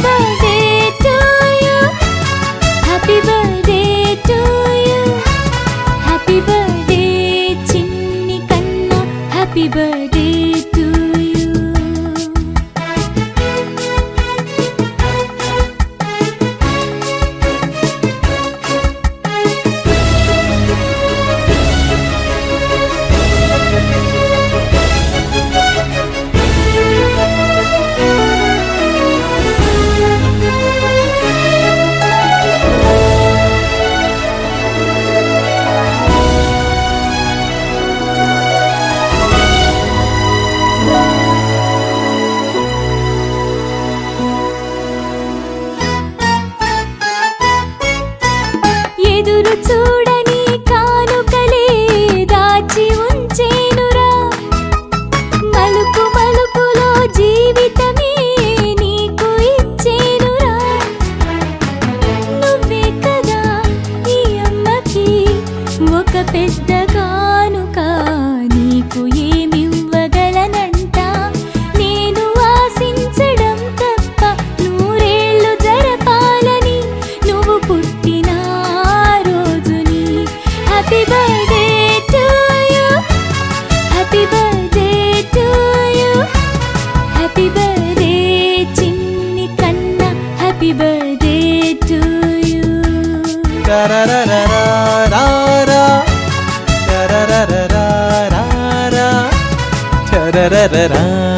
birthday to you. Happy birthday to you. Happy birthday Chinni Kanna. Happy birthday to you. ఎదురు చూడని కానుకలే దాచి ఉంచేనురా. మలుపు మలుపులో జీవితమే నీకు ఇచ్చేనురా. నువ్వే కదా ఈ అమ్మకి ఒక పెద్ద కానుక. నీకు ఏమివ్వగలనంట నేను ఆశించడం తప్ప. నూరేళ్ళు జరపాలని నువ్వు పుట్టిన Happy birthday to you. Happy birthday to you. Happy birthday Chinni Kanna. Happy birthday to you. Da da da da da da da da da da da da da da da da da.